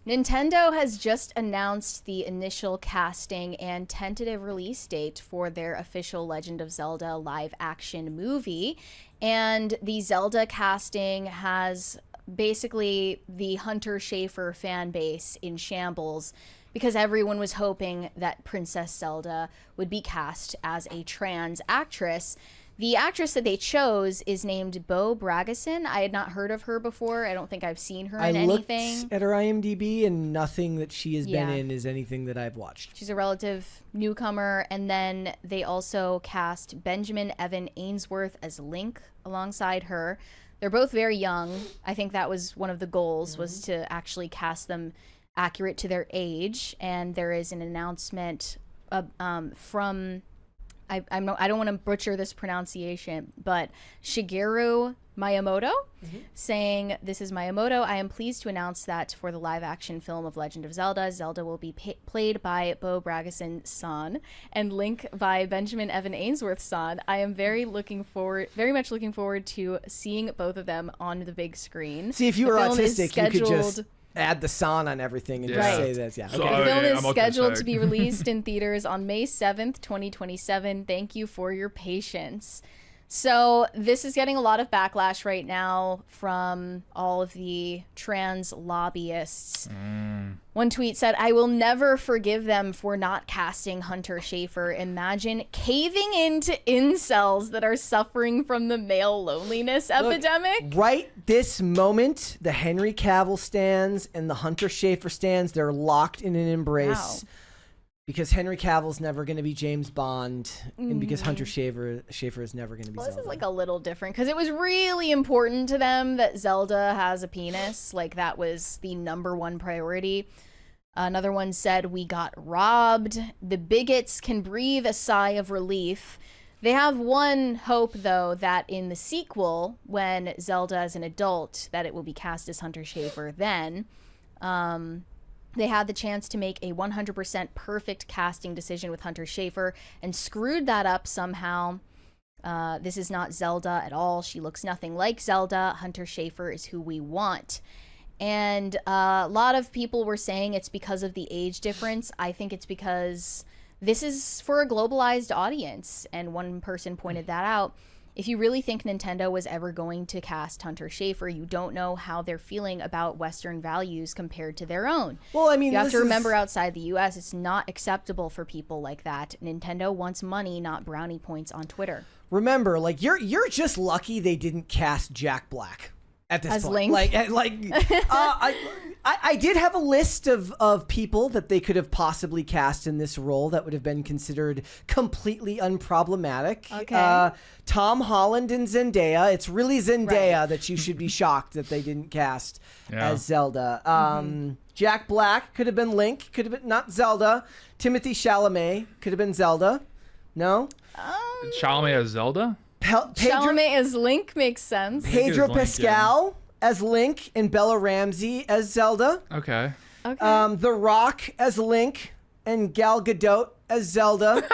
Nintendo has just announced the initial casting and tentative release date for their official Legend of Zelda live-action movie. And the Zelda casting has basically the Hunter Schafer fan base in shambles because everyone was hoping that Princess Zelda would be cast as a trans actress. The actress that they chose is named Bo Bragason. I had not heard of her before. I don't think I've seen her in anything. I looked at her IMDb, and nothing that she has been in is anything that I've watched. She's a relative newcomer. And then they also cast Benjamin Evan Ainsworth as Link alongside her. They're both very young. I think that was one of the goals, was to actually cast them accurate to their age. And there is an announcement from... I don't want to butcher this pronunciation, but Shigeru Miyamoto saying, "This is Miyamoto. I am pleased to announce that for the live-action film of Legend of Zelda, Zelda will be played by Bo Bragason San and Link by Benjamin Evan Ainsworth San. I am very much looking forward to seeing both of them on the big screen." See, if you were autistic, you could just add the son on everything and just say this. Yeah. Okay. The film is scheduled to be released in theaters on May 7th, 2027. Thank you for your patience. So this is getting a lot of backlash right now from all of the trans lobbyists. One tweet said, "I will never forgive them for not casting Hunter Schafer. Imagine caving into incels that are suffering from the male loneliness epidemic." Right this moment, the Henry Cavill stands and the Hunter Schafer stands, they're locked in an embrace. Wow. Because Henry Cavill's never going to be James Bond, and because Hunter Schafer is never going to be Zelda. This is like a little different, because it was really important to them that Zelda has a penis. Like, that was the #1 priority. Another one said, "We got robbed. The bigots can breathe a sigh of relief." They have one hope, though, that in the sequel, when Zelda is an adult, that it will be cast as Hunter Schafer then. They had the chance to make a 100% perfect casting decision with Hunter Schafer and screwed that up somehow. This is not Zelda at all. She looks nothing like Zelda. Hunter Schafer is who we want. And a lot of people were saying it's because of the age difference. I think it's because this is for a globalized audience. And one person pointed that out. If you really think Nintendo was ever going to cast Hunter Schafer, you don't know how they're feeling about Western values compared to their own. Well, I mean, you have to remember, outside the US, it's not acceptable for people like that. Nintendo wants money, not brownie points on Twitter. Remember, like, you're just lucky they didn't cast Jack Black at this point. Link? I did have a list of people that they could have possibly cast in this role that would have been considered completely unproblematic. Okay. Tom Holland and Zendaya. It's really Zendaya that you should be shocked that they didn't cast as Zelda. Jack Black could have been Link. Could have been not Zelda. Timothy Chalamet could have been Zelda. No? Chalamet as Zelda? Chalamet as Link makes sense. Pedro Pascal as Link and Bella Ramsey as Zelda. Okay. The Rock as Link and Gal Gadot as Zelda.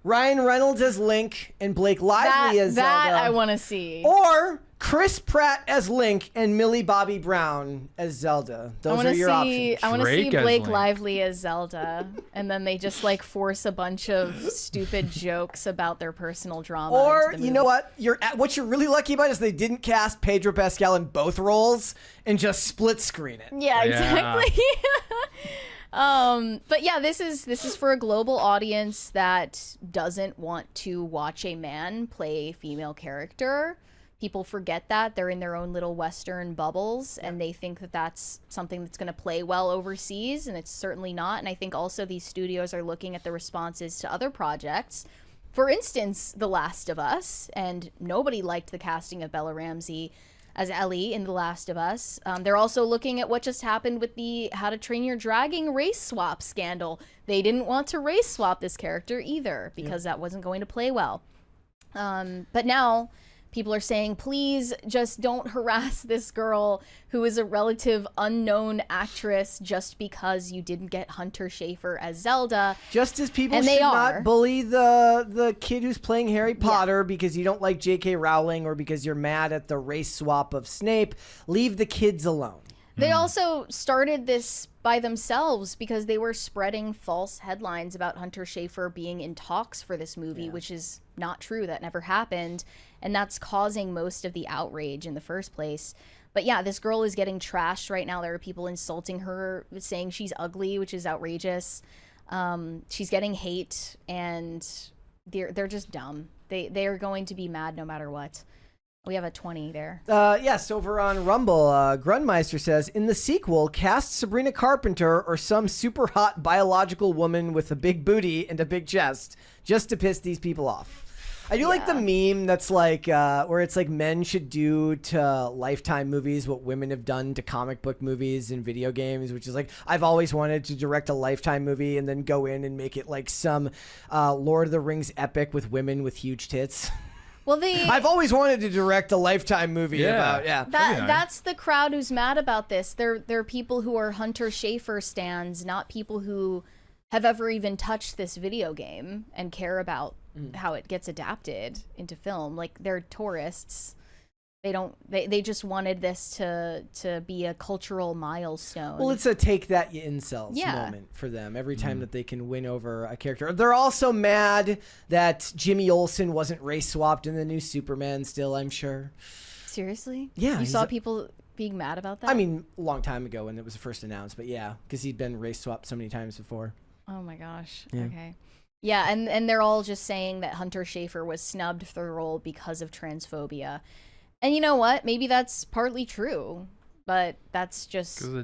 Ryan Reynolds as Link and Blake Lively as Zelda. That I want to see. Or Chris Pratt as Link and Millie Bobby Brown as Zelda. Those are your options. I want to see Blake Lively as Zelda, and then they just like force a bunch of stupid jokes about their personal drama. Or you know what? What you're really lucky about is they didn't cast Pedro Pascal in both roles and just split screen it. Yeah, exactly. But yeah, this is for a global audience that doesn't want to watch a man play a female character. People forget that. They're in their own little Western bubbles, and they think that that's something that's going to play well overseas, and it's certainly not. And I think also these studios are looking at the responses to other projects. For instance, The Last of Us, and nobody liked the casting of Bella Ramsey as Ellie in The Last of Us. They're also looking at what just happened with the How to Train Your Dragon race swap scandal. They didn't want to race swap this character either because that wasn't going to play well. But now people are saying, please just don't harass this girl who is a relative unknown actress just because you didn't get Hunter Schafer as Zelda. Just as people should not bully the kid who's playing Harry Potter because you don't like J.K. Rowling or because you're mad at the race swap of Snape. Leave the kids alone. They also started this by themselves because they were spreading false headlines about Hunter Schafer being in talks for this movie, which is not true. That never happened. And that's causing most of the outrage in the first place. But yeah, this girl is getting trashed right now. There are people insulting her, saying she's ugly, which is outrageous. She's getting hate, and they're just dumb. They are going to be mad no matter what. We have a 20 there. Yes, over on Rumble, Grunmeister says, in the sequel, cast Sabrina Carpenter or some super hot biological woman with a big booty and a big chest just to piss these people off. I do like the meme that's like, where it's like men should do to Lifetime movies what women have done to comic book movies and video games, which is like, I've always wanted to direct a Lifetime movie and then go in and make it like some Lord of the Rings epic with women with huge tits. Well, I've always wanted to direct a Lifetime movie about that's the crowd who's mad about this. They're people who are Hunter Schafer stans, not people who have ever even touched this video game and care about how it gets adapted into film. Like, they're tourists. They just wanted this to be a cultural milestone. Well, it's a take that, you incels moment for them every time that they can win over a character. They're also mad that Jimmy Olsen wasn't race swapped in the new Superman still, I'm sure. Seriously? Yeah. You saw people being mad about that? I mean, a long time ago when it was first announced, but yeah, because he'd been race swapped so many times before. Oh my gosh. Yeah. Okay. Yeah, and they're all just saying that Hunter Schafer was snubbed for the role because of transphobia. And you know what? Maybe that's partly true, but that's just the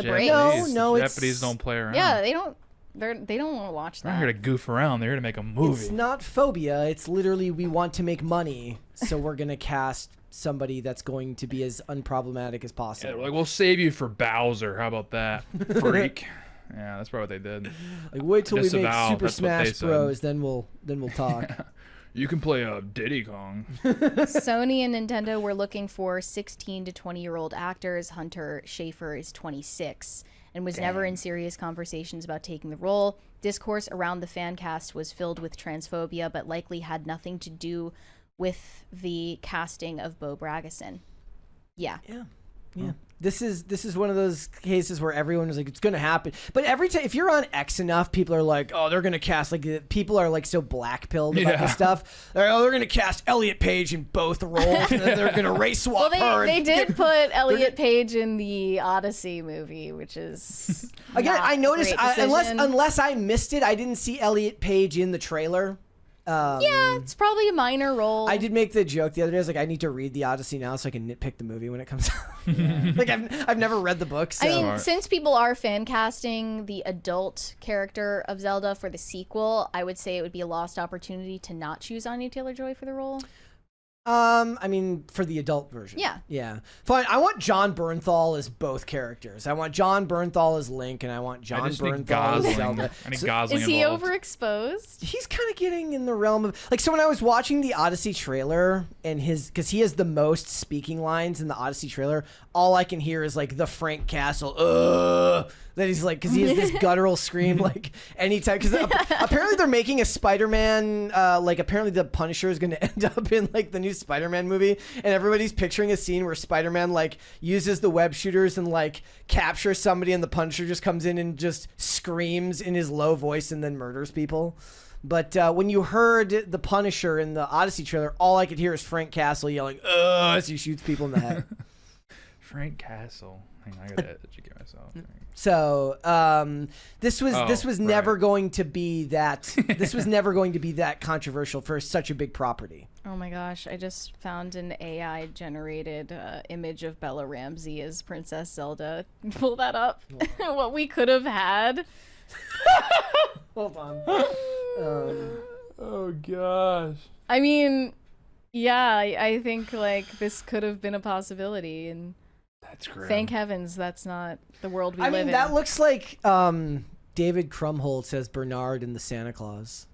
brain. Japanese don't play around. Yeah, they don't want to watch that. They're not here to goof around. They're here to make a movie. It's not phobia. It's literally we want to make money, so we're gonna cast somebody that's going to be as unproblematic as possible. Yeah, like, we'll save you for Bowser. How about that, freak? Yeah, that's probably what they did. Like, wait till we make Super That's what they Smash said. Bros. Then we'll talk. You can play a Diddy Kong. Sony and Nintendo were looking for 16 to 20-year-old actors. Hunter Schafer is 26 and was never in serious conversations about taking the role. Discourse around the fan cast was filled with transphobia, but likely had nothing to do with the casting of Bo Bragason. Yeah. This is one of those cases where everyone is like, it's gonna happen. But every time, if you're on X enough, people are like, oh, they're gonna cast, like, people are like so black-pilled about this stuff. They're gonna cast Elliot Page in both roles, and then they're gonna race swap well, her. they did put Elliot Page in the Odyssey movie, which is again, I noticed, decision. unless I missed it, I didn't see Elliot Page in the trailer. Yeah, it's probably a minor role. I did make the joke the other day. I was like, I need to read the Odyssey now so I can nitpick the movie when it comes out. Like, I've never read the book. So. I mean, since people are fan casting the adult character of Zelda for the sequel, I would say it would be a lost opportunity to not choose Anya Taylor-Joy for the role. I mean, for the adult version. Yeah. Fine. I want John Bernthal as both characters. I want John Bernthal as Link, and I want John Bernthal as Zelda. I need Gosling Is he involved. overexposed? He's kind of getting in the realm of, like, so when I was watching the Odyssey trailer, and because he has the most speaking lines in the Odyssey trailer, all I can hear is like the Frank Castle, that he's like, because he has this guttural scream like anytime. Because apparently they're making a Spider-Man, like apparently the Punisher is going to end up in like the new Spider-Man movie, and everybody's picturing a scene where Spider-Man like uses the web shooters and like captures somebody, and the Punisher just comes in and just screams in his low voice and then murders people. But when you heard the Punisher in the Odyssey trailer, all I could hear is Frank Castle yelling, as he shoots people in the head. Frank Castle. Hang on, I gotta educate myself. So this was never going to be that. This was never going to be that controversial for such a big property. Oh my gosh, I just found an AI generated image of Bella Ramsey as Princess Zelda. Pull that up. What we could have had. Hold on. Oh gosh. I mean, yeah, I think like this could have been a possibility, and that's great. Thank heavens that's not the world we live in. I mean, that looks like David Krumholtz as Bernard in the Santa Claus.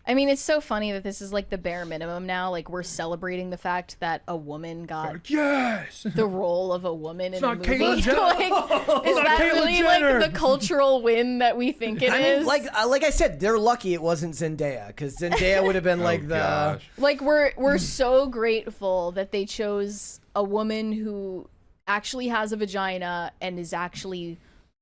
I mean, it's so funny that this is like the bare minimum now. Like, we're celebrating the fact that a woman got the role of a woman in a movie. Like, is that really like the cultural win that we think it is? Mean, like I said, they're lucky it wasn't Zendaya, because Zendaya would have been like gosh. Like, we're so grateful that they chose a woman who actually has a vagina and is actually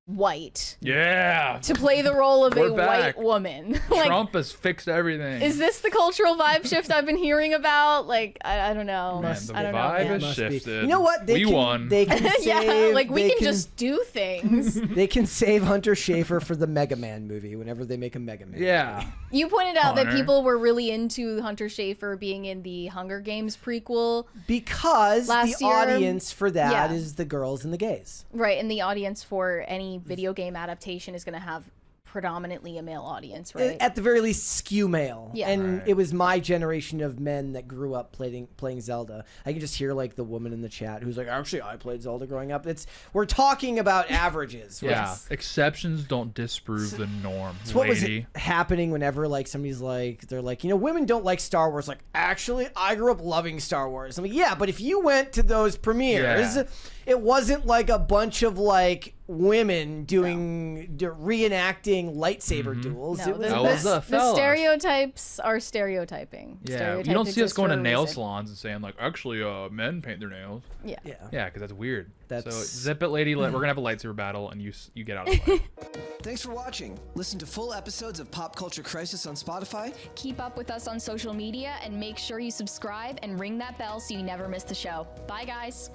white Yeah. to play the role of We're a back. white woman. Like, Trump has fixed everything. is this the cultural vibe shift I've been hearing about? Like, I don't know. Man, the I don't know. vibe man. has Must be. shifted. You know what? We won. They can save, Yeah, like we they can just do things. They can save Hunter Schafer for the Mega Man movie whenever they make a Mega Man. Yeah. You pointed out that Hunter. people were really into Hunter Schafer being in the Hunger Games prequel. Because Last the year, audience for that is yeah. the girls and the gays. Right, and the audience for any video game adaptation is going to have predominantly a male audience, right? At the very least, skew male. Yeah. And Right. it was my generation of men that grew up playing Zelda. I can just hear like the woman in the chat who's like, actually, I played Zelda growing up. We're talking about averages. Right? Yeah. Exceptions don't disprove the norm. So what was lady. it happening whenever like somebody's like, they're like, women don't like Star Wars. Like, actually, I grew up loving Star Wars. I'm like, yeah, but if you went to those premieres, Yeah. it wasn't like a bunch of like women reenacting lightsaber duels. No, It was That was the the fellas. stereotypes are stereotyping. Yeah. Stereotypes You don't see us exist going for to a nail reason. salons and saying like, actually, men paint their nails. Yeah. yeah. Yeah, because that's weird. So That's- zip it, lady. We're gonna have a lightsaber battle, and you get out of the way. Thanks for watching. Listen to full episodes of Pop Culture Crisis on Spotify. Keep up with us on social media and make sure you subscribe and ring that bell so you never miss the show. Bye, guys.